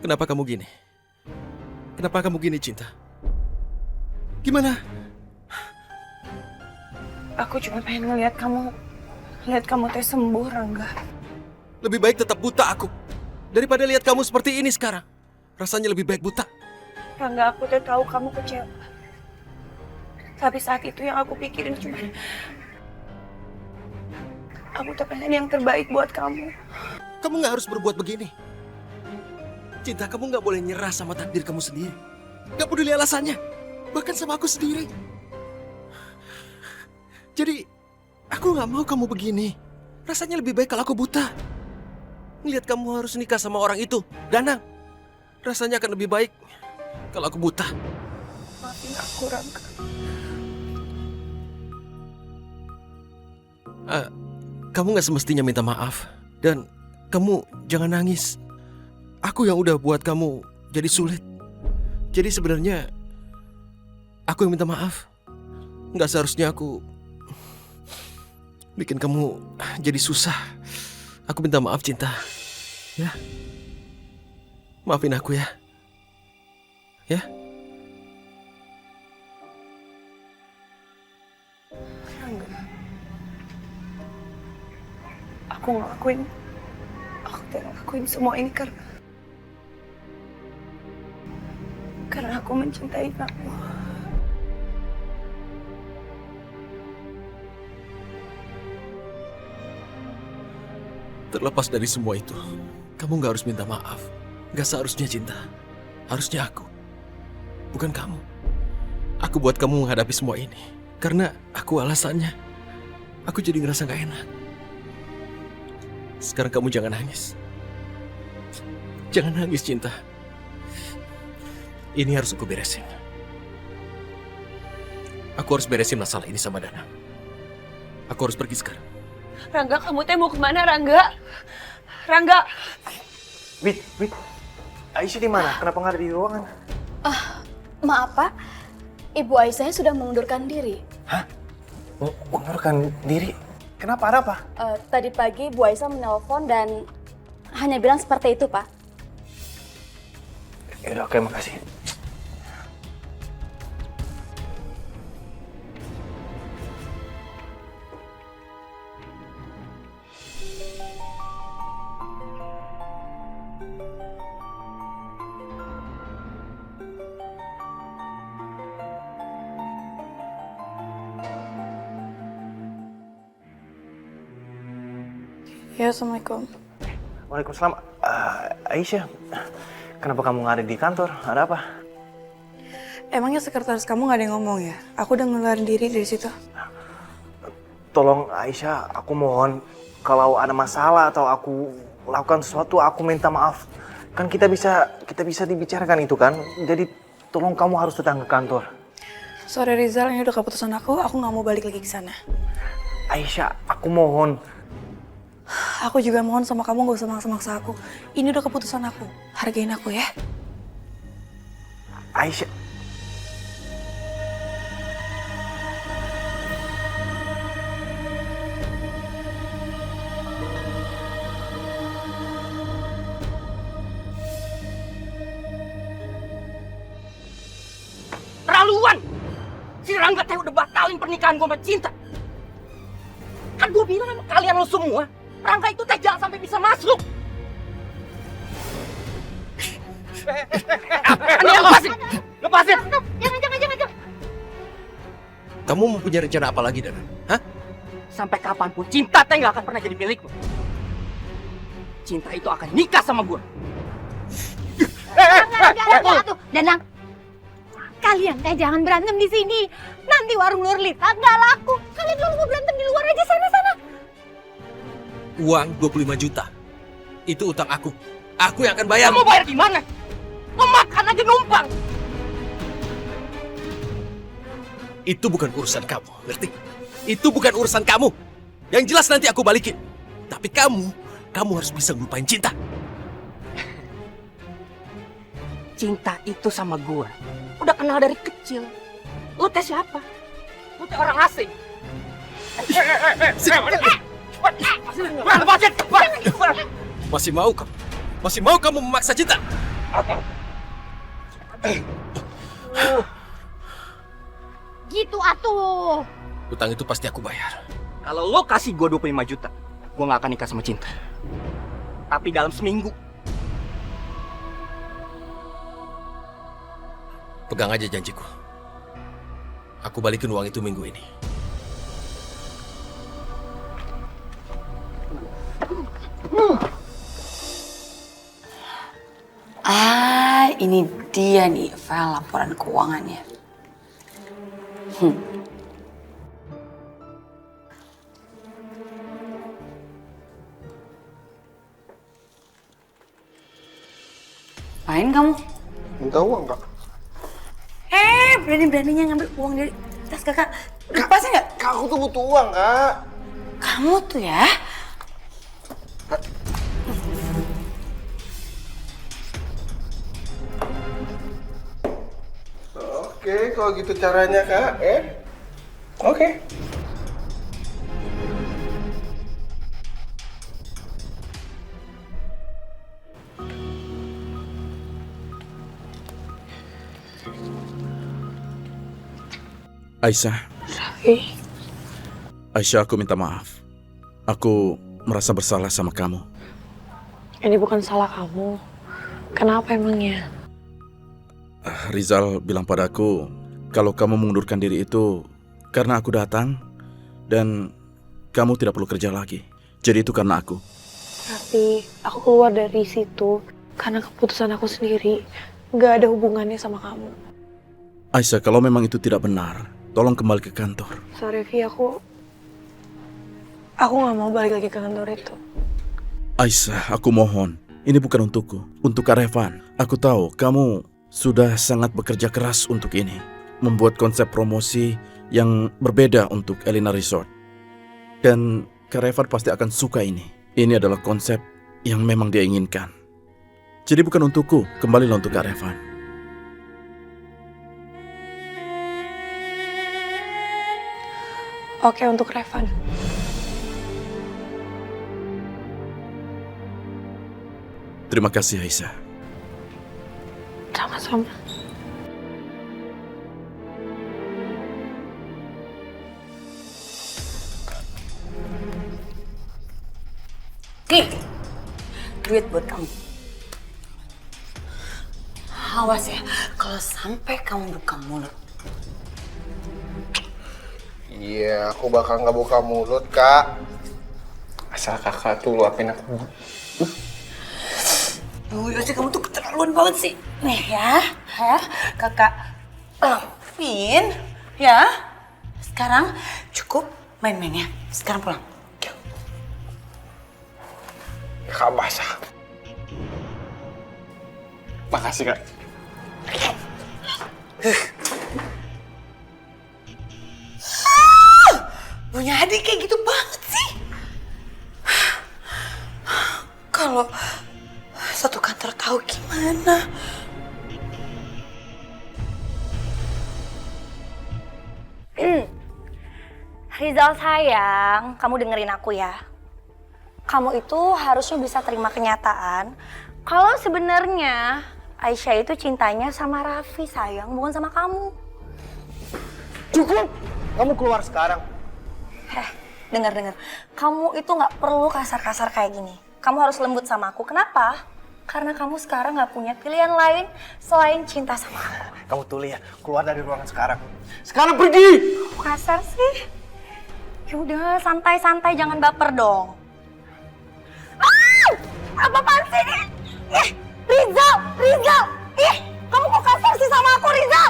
Kenapa kamu gini? Kenapa kamu gini, Cinta? Gimana? Aku cuma pengen ngeliat kamu teh sembuh, Rangga. Lebih baik tetap buta aku daripada lihat kamu seperti ini sekarang. Rasanya lebih baik buta. Rangga, aku teh tahu kamu kecewa. Tapi saat itu yang aku pikirin cuma aku tuh pengen yang terbaik buat kamu. Kamu nggak harus berbuat begini. Cinta, kamu nggak boleh nyerah sama takdir kamu sendiri. Nggak peduli alasannya, bahkan sama aku sendiri. Jadi, aku nggak mau kamu begini. Rasanya lebih baik kalau aku buta. Ngelihat kamu harus nikah sama orang itu, Danang. Rasanya akan lebih baik kalau aku buta. Maafin aku, Rangga. Kamu nggak semestinya minta maaf. Dan kamu jangan nangis. Aku yang udah buat kamu jadi sulit. Jadi sebenarnya aku yang minta maaf. Nggak seharusnya aku bikin kamu jadi susah. Aku minta maaf, Cinta. Ya, maafin aku ya. Ya. Rangga, aku ngelakuin semua ini karena aku mencintai kamu. Terlepas dari semua itu, kamu gak harus minta maaf. Gak seharusnya, Cinta. Harusnya aku. Bukan kamu. Aku buat kamu menghadapi semua ini. Karena aku alasannya. Aku jadi ngerasa gak enak. Sekarang kamu jangan nangis. Jangan nangis, Cinta. Ini harus aku beresin. Aku harus beresin masalah ini sama Dana. Aku harus pergi sekarang. Rangga, kamu teh mau kemana, Rangga? Rangga! Wit, Aisyah di mana? Kenapa nggak ada di ruangan? Maaf Pak, Ibu Aisyah sudah mengundurkan diri. Hah? Mengundurkan diri? Kenapa? Ada apa? Tadi pagi Bu Aisyah menelpon dan hanya bilang seperti itu Pak. Yaudah, oke, makasih. Ya, Assalamualaikum. Waalaikumsalam. Aisyah, kenapa kamu nggak ada di kantor? Ada apa? Emangnya sekretaris kamu nggak ada yang ngomong ya? Aku udah ngeluarin diri dari situ. Tolong Aisyah, aku mohon kalau ada masalah atau aku lakukan sesuatu, aku minta maaf. Kan kita bisa dibicarakan itu kan. Jadi tolong kamu harus datang ke kantor. Sorry Rizal, ini udah keputusan aku nggak mau balik lagi ke sana. Aisyah, aku mohon. Aku juga mohon sama kamu gak usah maksa-maksa aku. Ini udah keputusan aku. Hargain aku ya. Aisyah. Terlaluan! Si Rangga teh udah batalin pernikahan gue sama Cinta. Kan gue bilang sama kalian lo semua, Rangga itu teh jangan sampai bisa masuk. Lepasin! Jangan. Kamu mempunyai rencana apa lagi, Dana? Hah? Sampai kapanpun Cinta teh nggak akan pernah jadi milikmu. Cinta itu akan nikah sama gue. Enggak, tuh, Danang. Kalian teh jangan berantem di sini. Nanti warung Nur Lita nggak laku. Kalian kalau mau berantem di luar aja sana. Uang 25 juta. Itu utang aku. Aku yang akan bayar. Kamu bayar gimana? Lo makan aja numpang. Itu bukan urusan kamu, ngerti? Itu bukan urusan kamu. Yang jelas nanti aku balikin. Tapi kamu harus bisa ngelupain Cinta. Cinta itu sama gue udah kenal dari kecil. Lo teh siapa? Lo teh orang asing. Masih mau kamu memaksa Cinta? Gitu atuh. Utang itu pasti aku bayar. Kalau lo kasih gue 25 juta, gue gak akan nikah sama Cinta. Tapi dalam seminggu. Pegang aja janjiku. Aku balikin uang itu minggu ini. Ini dia nih file laporan keuangannya. Main kamu? Minta uang, Kak? Berani-beraninya ngambil uang dari tas kakak. Lepasin nggak? Kak, aku tuh butuh uang, Kak. Kamu tuh ya. Oke, kalau gitu caranya, Kak, ya. Oke. Aisyah. Aisyah, aku minta maaf. Aku merasa bersalah sama kamu. Ini bukan salah kamu. Kenapa emangnya? Rizal bilang padaku kalau kamu mengundurkan diri itu karena aku datang dan kamu tidak perlu kerja lagi. Jadi itu karena aku. Tapi aku keluar dari situ karena keputusan aku sendiri. Gak ada hubungannya sama kamu. Aisyah, kalau memang itu tidak benar, tolong kembali ke kantor. Sorry Vi, aku gak mau balik lagi ke kantor itu. Aisyah, aku mohon. Ini bukan untukku, untuk Kak Revan. Aku tahu kamu sudah sangat bekerja keras untuk ini. Membuat konsep promosi yang berbeda untuk Elina Resort. Dan Kak Revan pasti akan suka ini. Ini adalah konsep yang memang dia inginkan. Jadi bukan untukku, kembalilah untuk Kak Revan. Oke, untuk Revan. Terima kasih Aisyah. Sama-sama. Nih, duit buat kamu. Awas ya, kalau sampai kamu buka mulut. Iya, aku bakal nggak buka mulut, Kak. Asal kakak tuh luapin aku. Yossi, kamu tuh keterlaluan banget sih. Nih ya, kakak lapin, ya. Sekarang cukup main-mainnya. Sekarang pulang. Kak basah. Makasih, Kak. Punya adik kayak gitu banget sih. Kalau satu kantor tahu gimana? Rizal sayang, kamu dengerin aku ya. Kamu itu harusnya bisa terima kenyataan kalau sebenarnya Aisyah itu cintanya sama Raffi sayang, bukan sama kamu. Cukup! Kamu keluar sekarang. Dengar. Kamu itu nggak perlu kasar-kasar kayak gini. Kamu harus lembut sama aku. Kenapa? Karena kamu sekarang nggak punya pilihan lain selain cinta sama aku. Kamu tuh lihat, keluar dari ruangan sekarang. Sekarang pergi! Kok kasar sih? Yaudah, santai-santai, jangan baper dong. Apa-apaan sih ini? Rizal! Ih, kamu kok kasar sih sama aku, Rizal?